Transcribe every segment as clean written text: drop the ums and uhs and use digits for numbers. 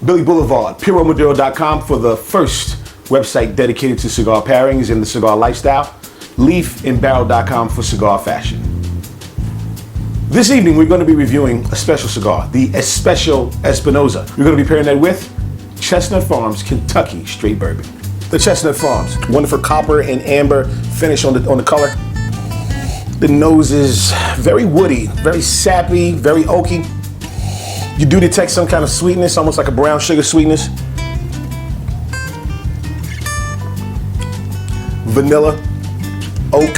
Billy Boulevard, PuroMaduro.com for the first website dedicated to cigar pairings and the cigar lifestyle. LeafandBarrel.com for cigar fashion. This evening we're going to be reviewing a special cigar, the Espinosa. We're going to be pairing that with Chestnut Farms Kentucky Straight Bourbon. The Chestnut Farms, wonderful copper and amber finish on the color. The nose is very woody, very sappy, very oaky. You do detect some kind of sweetness, almost like a brown sugar sweetness. Vanilla, oak.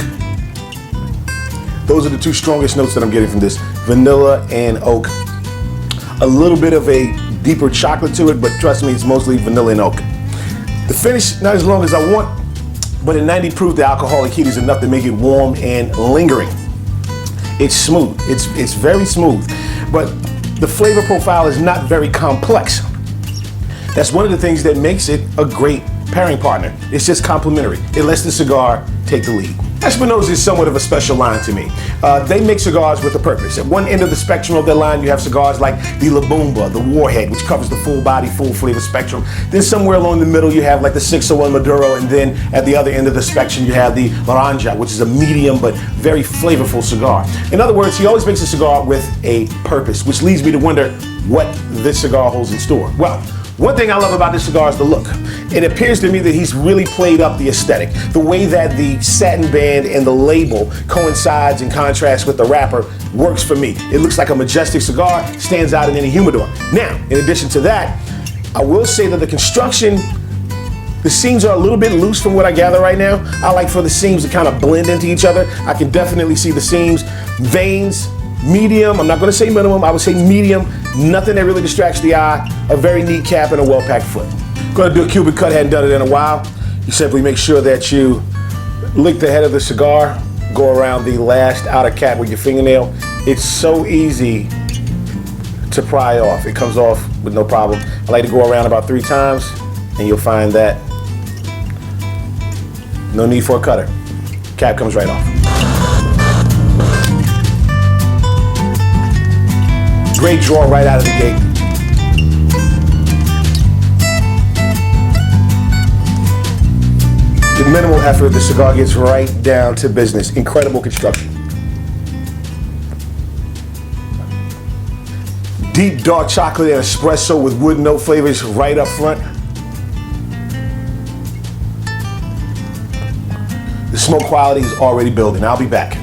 Those are the two strongest notes that I'm getting from this. Vanilla and oak. A little bit of a deeper chocolate to it, but trust me, it's mostly vanilla and oak. The finish, not as long as I want, but at 90 proof, the alcoholic heat is enough to make it warm and lingering. It's smooth, it's very smooth, but the flavor profile is not very complex. That's one of the things that makes it a great pairing partner. It's just complementary. It lets the cigar take the lead. Espinosa is somewhat of a special line to me. They make cigars with a purpose. At one end of the spectrum of their line, you have cigars like the La Bomba, the Warhead, which covers the full body, full flavor spectrum. Then somewhere along the middle, you have like the 601 Maduro, and then at the other end of the spectrum, you have the Laranja, which is a medium but very flavorful cigar. In other words, he always makes a cigar with a purpose, which leads me to wonder what this cigar holds in store. Well, one thing I love about this cigar is the look. It appears to me that he's really played up the aesthetic. The way that the satin band and the label coincides and contrasts with the wrapper works for me. It looks like a majestic cigar, stands out in any humidor. Now, in addition to that, I will say that the construction, the seams are a little bit loose from what I gather right now. I like for the seams to kind of blend into each other. I can definitely see the seams, veins, medium, I'm not going to say minimum, I would say medium, nothing that really distracts the eye, a very neat cap and a well-packed foot. Going to do a cubic cut, hadn't done it in a while. You simply make sure that you lick the head of the cigar, go around the last outer cap with your fingernail. It's so easy to pry off. It comes off with no problem. I like to go around about 3 times and you'll find that no need for a cutter. Cap comes right off. Great draw right out of the gate. With minimal effort, the cigar gets right down to business. Incredible construction. Deep dark chocolate and espresso with wood note flavors right up front. The smoke quality is already building. I'll be back.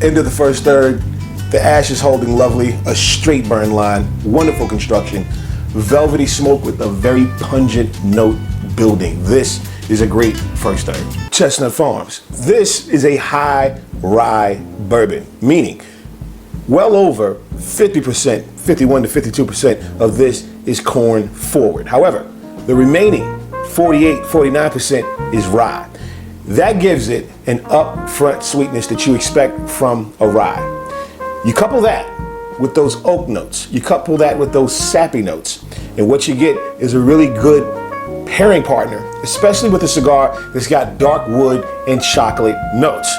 End of the first third. The ash is holding lovely, a straight burn line, wonderful construction, velvety smoke with a very pungent note building. This is a great first third. Chestnut Farms. This is a high rye bourbon, meaning well over 50%, 51 to 52% of this is corn forward. However, the remaining 48, 49% is rye. That gives it an upfront sweetness that you expect from a rye. You couple that with those oak notes, you couple that with those sappy notes, and what you get is a really good pairing partner, especially with a cigar that's got dark wood and chocolate notes.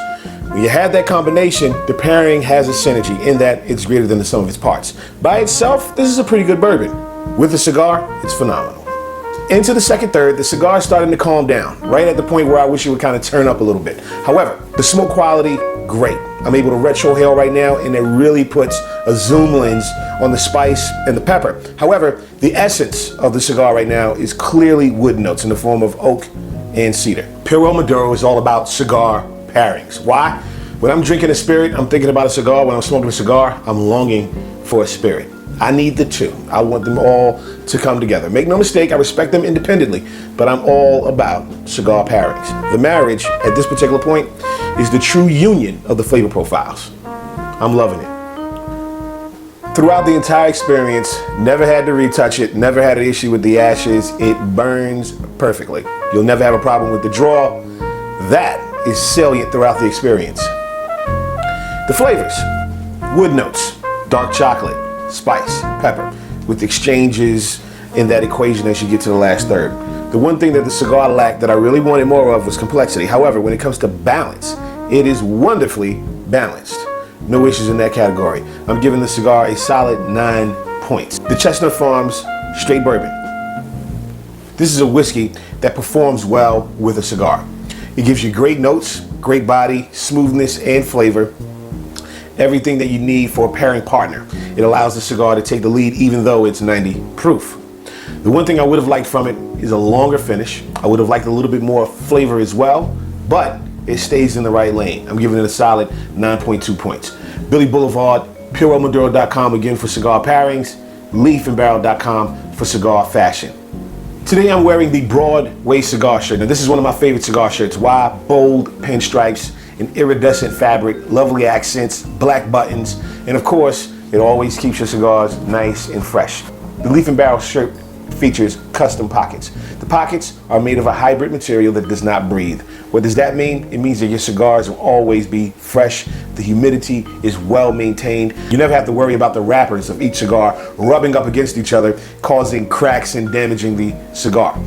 When you have that combination, the pairing has a synergy in that it's greater than the sum of its parts. By itself, this is a pretty good bourbon. With a cigar, it's phenomenal. Into the second third, the cigar is starting to calm down, right at the point where I wish it would kind of turn up a little bit. However, the smoke quality, great. I'm able to retrohale right now, and it really puts a zoom lens on the spice and the pepper. However, the essence of the cigar right now is clearly wood notes in the form of oak and cedar. Puro Maduro is all about cigar pairings. Why? When I'm drinking a spirit, I'm thinking about a cigar. When I'm smoking a cigar, I'm longing for a spirit. I need the two. I want them all to come together. Make no mistake, I respect them independently, but I'm all about cigar pairings. The marriage, at this particular point, is the true union of the flavor profiles. I'm loving it. Throughout the entire experience, never had to retouch it, never had an issue with the ashes. It burns perfectly. You'll never have a problem with the draw. That is salient throughout the experience. The flavors, wood notes, dark chocolate, spice, pepper, with exchanges in that equation as you get to the last third. The one thing that the cigar lacked that I really wanted more of was complexity. However, when it comes to balance, it is wonderfully balanced. No issues in that category. I'm giving the cigar a solid 9 points. The Chestnut Farms Straight Bourbon. This is a whiskey that performs well with a cigar. It gives you great notes, great body, smoothness, and flavor. Everything that you need for a pairing partner. It allows the cigar to take the lead even though it's 90 proof. The one thing I would have liked from it is a longer finish. I would have liked a little bit more flavor as well, but it stays in the right lane. I'm giving it a solid 9.2 points. Billy Boulevard, PureMaduro.com again for cigar pairings, LeafandBarrel.com for cigar fashion. Today I'm wearing the Broadway cigar shirt. Now this is one of my favorite cigar shirts. Why? Bold pinstripes, an iridescent fabric, lovely accents, black buttons, and of course, it always keeps your cigars nice and fresh. The Leaf and Barrel shirt features custom pockets. The pockets are made of a hybrid material that does not breathe. What does that mean? It means that your cigars will always be fresh. The humidity is well maintained. You never have to worry about the wrappers of each cigar rubbing up against each other, causing cracks and damaging the cigar.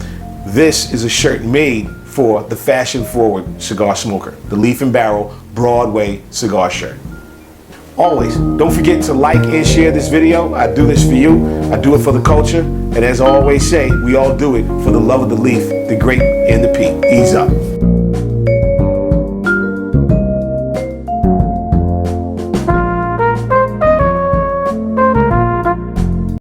This is a shirt made for the fashion-forward cigar smoker. The Leaf and Barrel Broadway cigar shirt. Always, don't forget to like and share this video. I do this for you. I do it for the culture. And as I always say, we all do it for the love of the leaf, the grape, and the peat. Ease up.